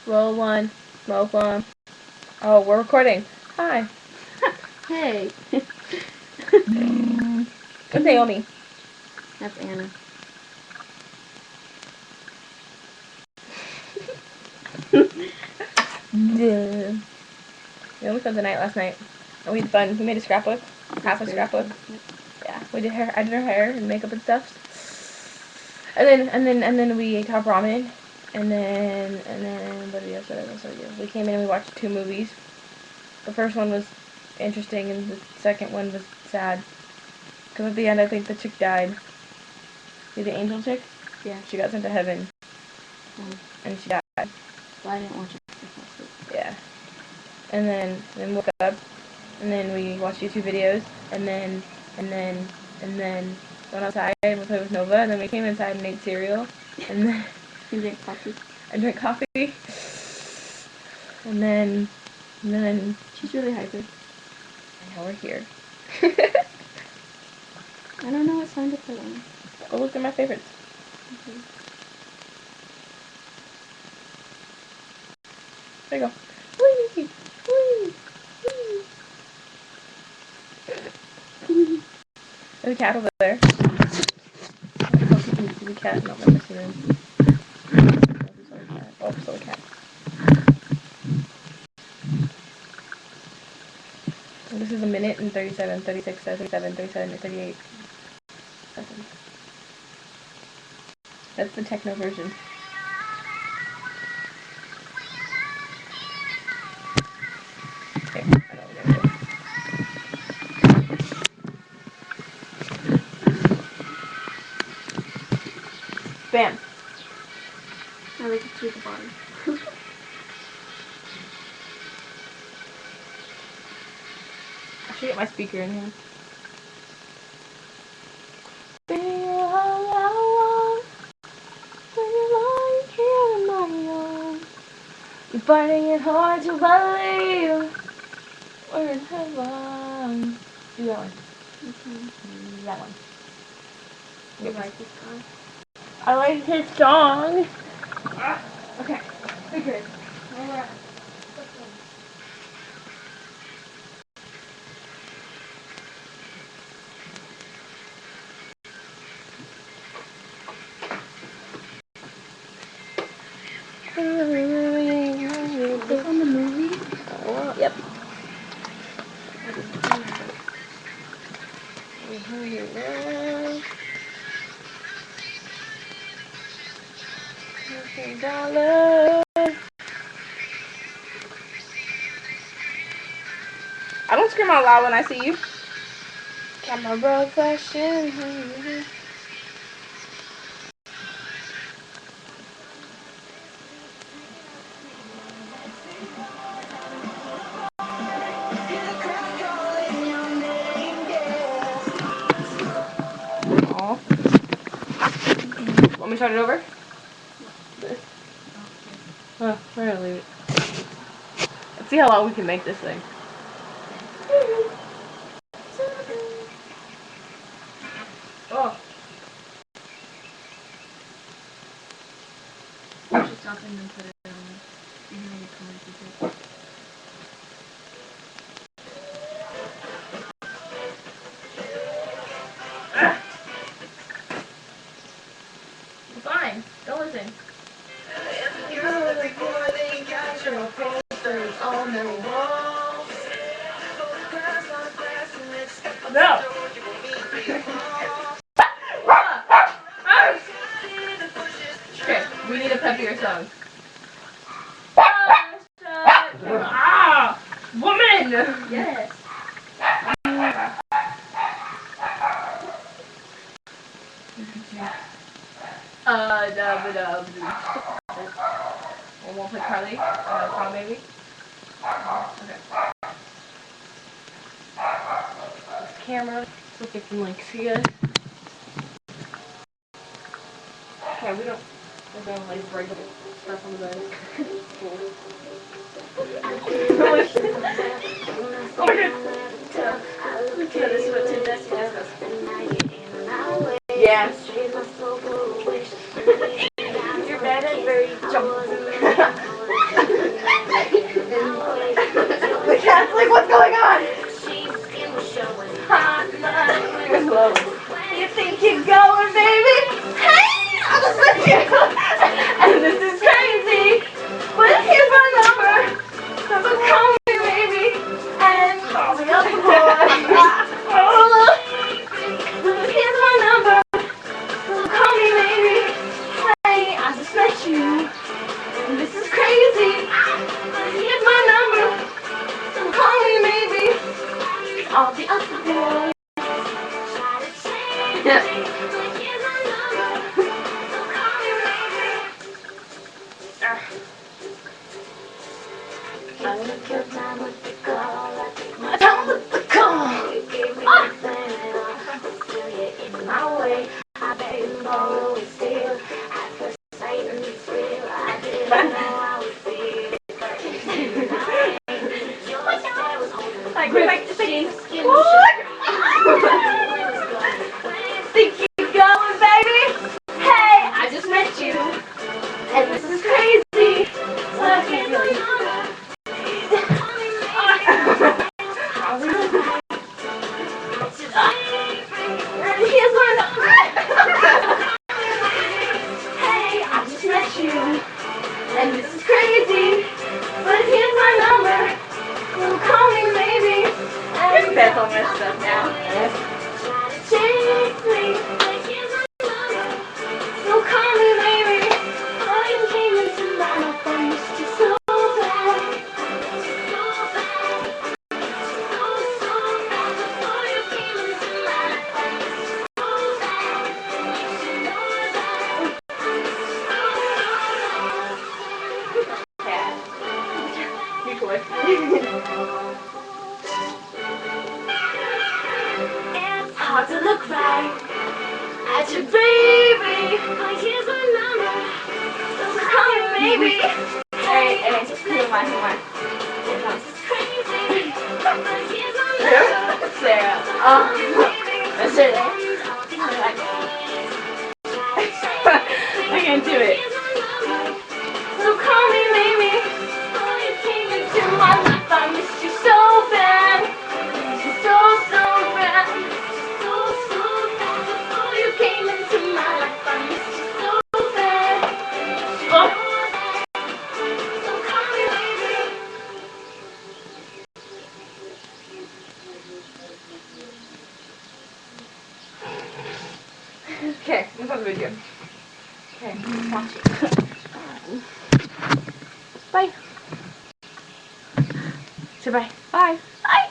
Roll one. Smoke one. Oh, we're recording. Hi. Hey. What's Naomi? That's Anna. We spent the night last night. And we had fun. We made a scrapbook. Half a scrapbook. Yeah. I did her hair and makeup and stuff. And then we ate top ramen. And then what else did we do? We came in and we watched 2 movies. The first one was interesting and the second one was sad. Because at the end I think the chick died. See the angel chick? Yeah. She got sent to heaven. And she died. Well, I didn't watch it. Yeah. And then woke up. And then we watched YouTube videos. And then went outside and we played with Nova. And then we came inside and ate cereal. And then You drink coffee? I drank coffee. And then She's really hyper. And now we're here. I don't know what song to put on. Oh, look at my favorites. Okay. There you go. Whee! Whee! Whee! There's a cat over there. The cat, not my missing room. Oh, still a cat. And this is a minute and 37, 36, 37, 37, and 38 seconds. That's the techno version. Okay, I know what we're gonna do. Bam! I like it through the bottom. I should get my speaker in here. You're finding it hard to believe we're in heaven. Do that one. That one. You like this song? I like his song. Okay, we're good. Alright. Is this on the movie? Yep. I don't scream out loud when I see you. Camera flashing. Aww. Want me to start it over? Oh, we're gonna leave it. Let's see how long we can make this thing. Oh. I should stop and then put it on. You know the comments. Fine. Don't listen. No. Okay, we need a peppier song. Ah, woman. Yes. And we'll play Carly, Call Baby. Okay. This camera, so they can like see us. Okay, we don't like break stuff on the bed. Oh my god. Yeah. Your bed is very jumpy. I wanna kill time with the call. I take my time with the call. You gave me nothing at all. Still you're in my way. I bet you borrow it still. At first sight and it's real. I didn't know I would feel it. But you didn't know it. Your stare was holding Like, my like, skin, skin, think you going, baby? Hey, I just met you, and this is crazy. But I can't believe here's my number. Hey, I just met you, and this is crazy. But here's my number. So call me maybe. Your bed's all messed up now. Chase me. But here's my number. So call me maybe. Oh, you came into my life. I missed you so bad. So bad. So bad. Before you came into my life, I missed you so bad. You should know that. Yeah. You could. It's hard to look right at your baby. But here's my number. So call me maybe. Hey, who am I? It's crazy. But here's my number. Sarah. That's it. I I can't do it. So call me maybe. Oh, you came into my life. I missed you so bad. Missed you so bad. So bad. Before you came into my life, I missed you so bad. Oh. So call me maybe. Okay, this one's video. Okay, watch it. Bye. Say bye. Bye. Bye.